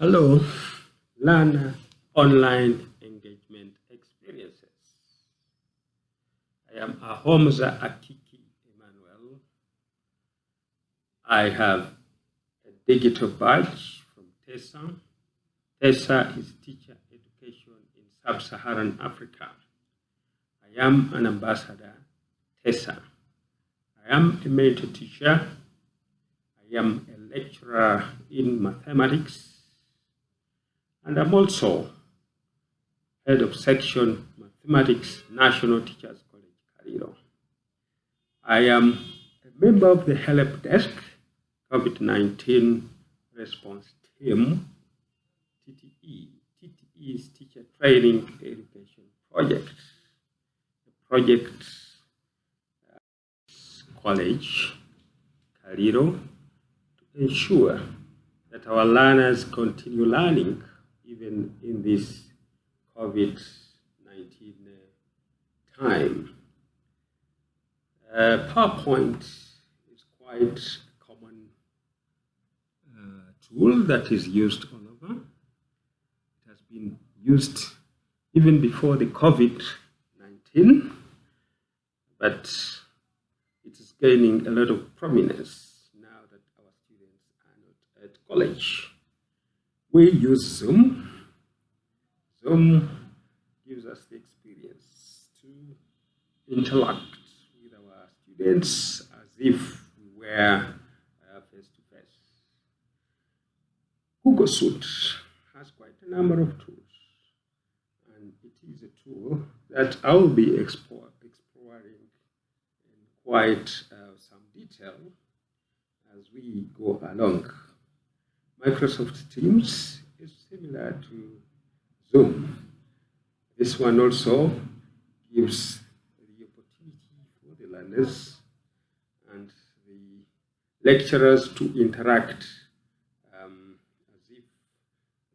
Hello, learn online engagement experiences. I am Ahomza Akiki Emmanuel. I have a digital badge from TESA. TESA is Teacher Education in Sub-Saharan Africa. I am an ambassador, TESA. I am a mentor teacher. I am a lecturer in mathematics. And I'm also head of section Mathematics National Teachers College, Cairo. I am a member of the Help Desk COVID-19 Response Team, TTE. TTE is Teacher Training Education Project. The project college, Cairo, to ensure that our learners continue learning even in this COVID-19 time. PowerPoint is quite a common tool that is used all over. It has been used even before the COVID-19, but it is gaining a lot of prominence now that our students are not at college. We use Zoom. Zoom gives us the experience to interact with our students as if we were face-to-face. Google Suite has quite a number of tools, and it is a tool that I will be exploring in quite some detail as we go along. Microsoft Teams is similar to Zoom. This one also gives the opportunity for the learners and the lecturers to interact as if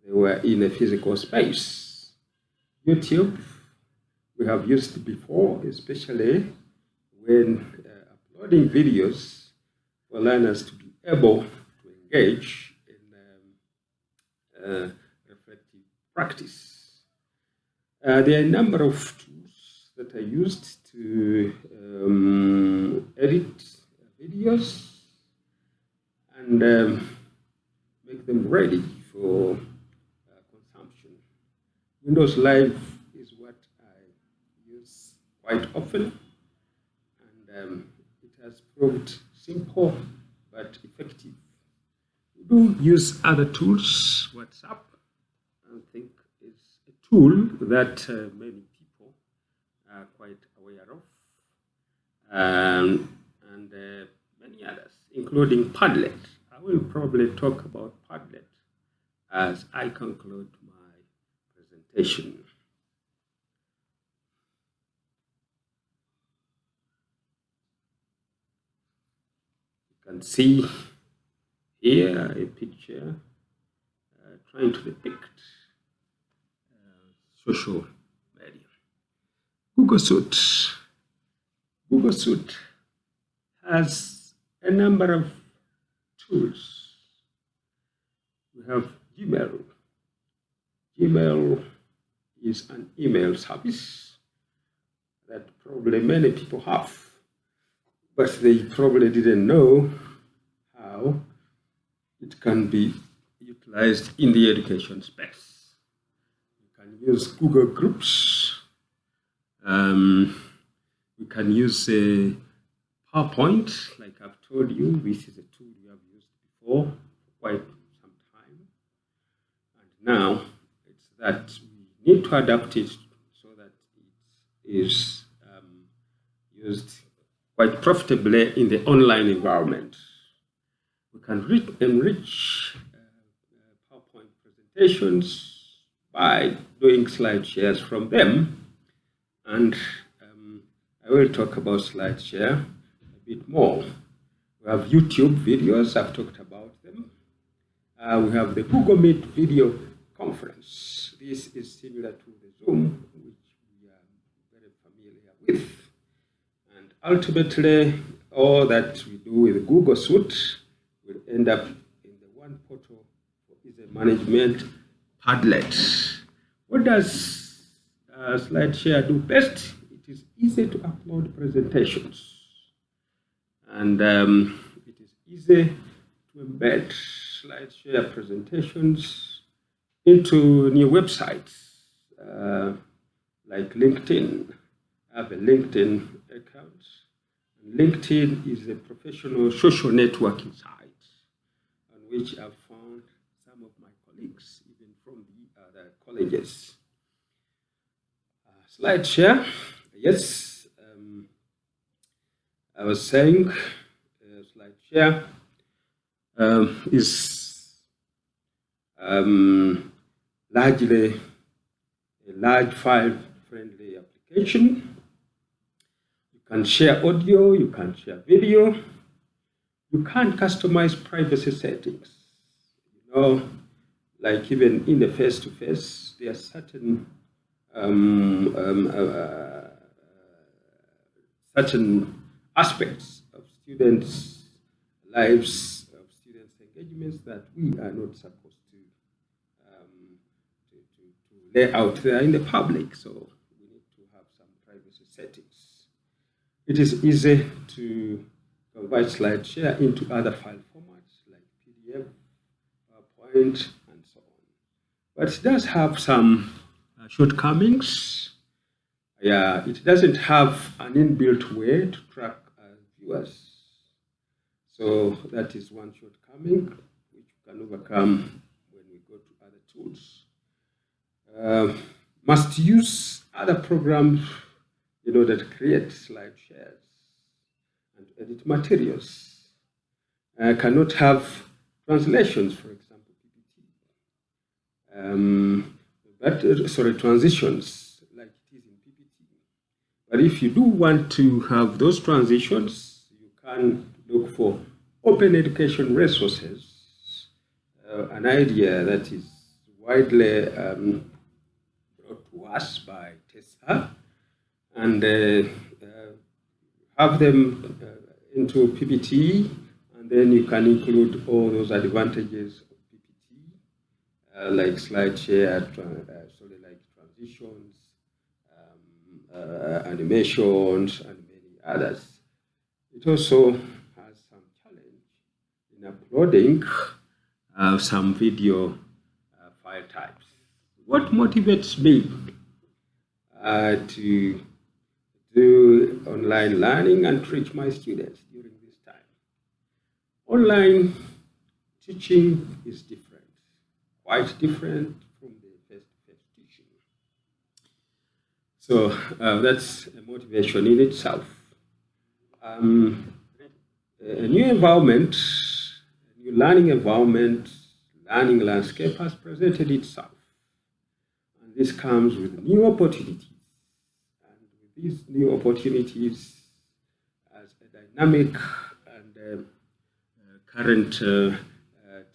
they were in a physical space. YouTube, we have used before, especially when uploading videos for learners to be able to engage reflective practice. There are a number of tools that are used to edit videos and make them ready for consumption. Windows Live is what I use quite often, and it has proved simple but effective. We do use other tools. WhatsApp, I think, is a tool that many people are quite aware of, and many others, including Padlet. I will probably talk about Padlet as I conclude my presentation. You can see here a picture trying to depict social media. Google Suite. Google Suite has a number of tools. We have Gmail. Gmail is an email service that probably many people have, but they probably didn't know how it can be utilized in the education space. You can use Google Groups. We can use PowerPoint, like I've told you. This is a tool we have used before for quite some time. And now it's that we need to adapt it so that it is used quite profitably in the online environment. We can enrich PowerPoint presentations by doing slide shares from them. And I will talk about Slideshare a bit more. We have YouTube videos, I've talked about them. We have the Google Meet video conference. This is similar to the Zoom, which we are very familiar with. And ultimately, all that we do with Google Suite will end up in the one portal for easy management, Padlet. What does Slideshare do best? It is easy to upload presentations, and it is easy to embed Slideshare presentations into new websites like LinkedIn. I have a LinkedIn account. LinkedIn is a professional social networking site on which I've found some of my colleagues, even from the other colleges. Slideshare, yes, I was saying Slideshare is largely a large file-friendly application. You can share audio, you can share video, you can customize privacy settings. You know, like even in the face-to-face, there are certain certain aspects of students' lives, of students' engagements that we are not supposed to lay out there in the public. So we need to have some privacy settings. It is easy to convert Slideshare into other file formats like PDF, PowerPoint, and so on. But it does have some shortcomings. Yeah, it doesn't have an inbuilt way to track viewers. So that is one shortcoming which we can overcome when we go to other tools. Must use other programs that create slide shares and edit materials. Cannot have translations, for example, PPT. Transitions like it is in PPT. But if you do want to have those transitions, you can look for open education resources, an idea that is widely brought to us by TESA, and have them into PPT, and then you can include all those advantages of PPT, like Slideshare, like transitions, animations, and many others. It also has some challenge in uploading some video file types. What motivates me to do online learning and teach my students during this time? Online teaching is different, quite different from the face-to-face teaching. So that's a motivation in itself. A new environment, a new learning environment, learning landscape has presented itself. And this comes with new opportunities. And with these new opportunities, as a dynamic and current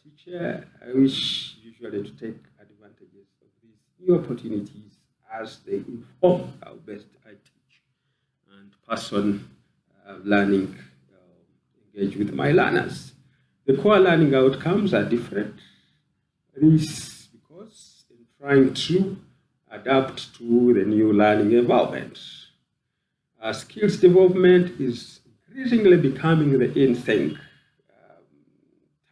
teacher, I wish usually to take advantages of these new opportunities as they inform how best I teach and pass on learning, engage with my learners. The core learning outcomes are different. This because in trying to adapt to the new learning environment, skills development is increasingly becoming the in thing.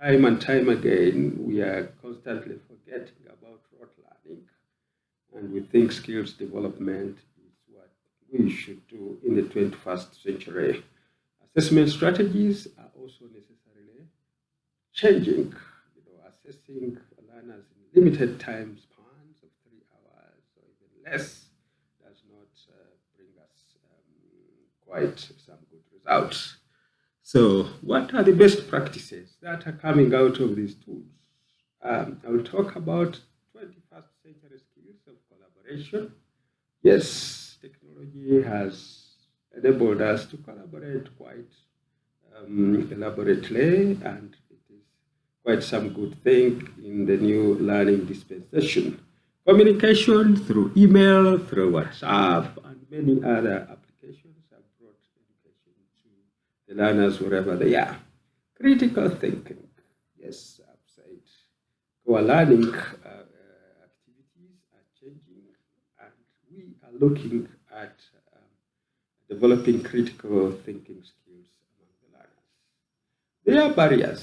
Time and time again, we are constantly forgetting about rote learning, and we think skills development is what we should do in the 21st century. Assessment strategies are also necessarily changing. Assessing learners in limited time spans of 3 hours or even less does not bring us quite some good results. So what are the best practices that are coming out of these tools? I will talk about 21st century skills of collaboration. Yes, technology has enabled us to collaborate quite elaborately, and it is quite some good thing in the new learning dispensation. Communication through email, through WhatsApp, and many other applications have brought education to the learners wherever they are. Critical thinking. Yes, I've said Our learning activities are changing, and we are looking at developing critical thinking skills among the learners. There are barriers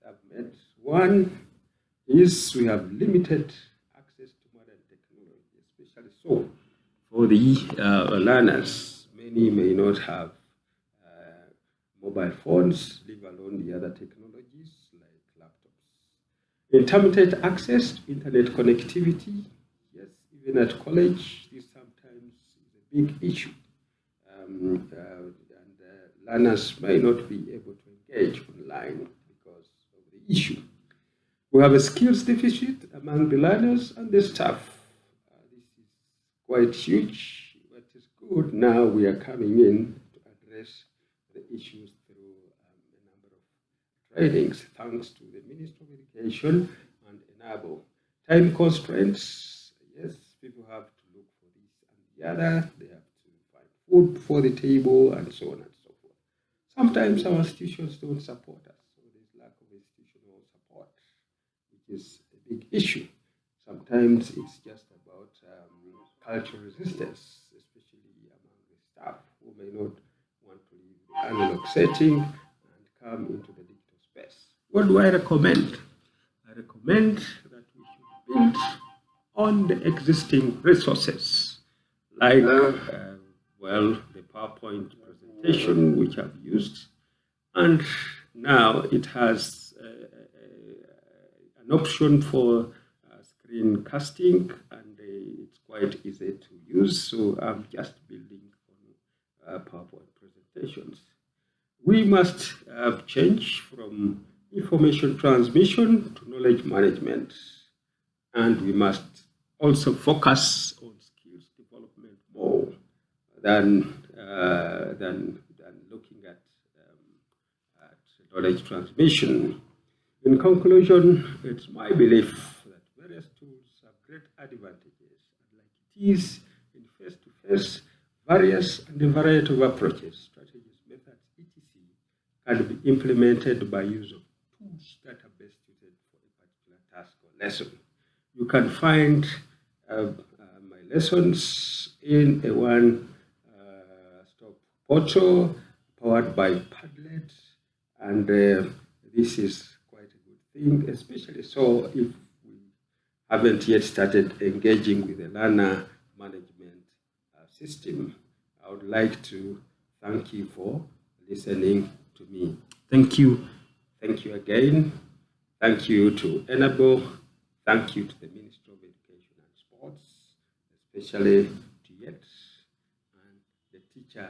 I've met. One is we have limited access to modern technology, especially so for the learners. Many may not have mobile phones, leave alone the other technologies like laptops. Intermittent access to internet connectivity, yes, even at college, this sometimes is a big issue. Learners may not be able to engage online because of the issue. We have a skills deficit among the learners and the staff. This is quite huge, but it's good now we are coming in to address the issues through a number of trainings, thanks to the Ministry of Education and enable time constraints. Yes, people have to look for this and the other. They have to find food for the table and so on and so forth. Sometimes our institutions don't support us, so there's lack of institutional support, which is a big issue. Sometimes it's just about cultural resistance, especially among the staff who may not want to leave the analog setting and come into the digital space. What do I recommend? I recommend that we should build on the existing resources, like, the PowerPoint presentation, which I've used, and now it has an option for screencasting, and it's quite easy to use. So I'm just building on PowerPoint presentations. We must change from information transmission to knowledge management, and we must also focus on skills development more than looking at knowledge transmission. In conclusion, it's my belief that various tools have great advantages, and like it is in face-to-face, various and a variety of approaches, strategies, methods, etc., can be implemented by use of tools that are best suited for a particular task or lesson. You can find my lessons in a one-stop portal powered by Padlet, and this is quite a good thing, especially so if we haven't yet started engaging with the learner management system. I would like to thank you for listening to me. Thank you. Thank you again. Thank you to Enable. Thank you to the Ministry of Education and Sports, especially to YET and the Teacher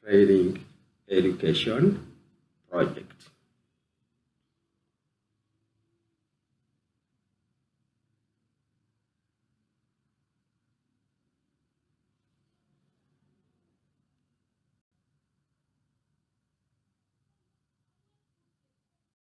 Training Education Project.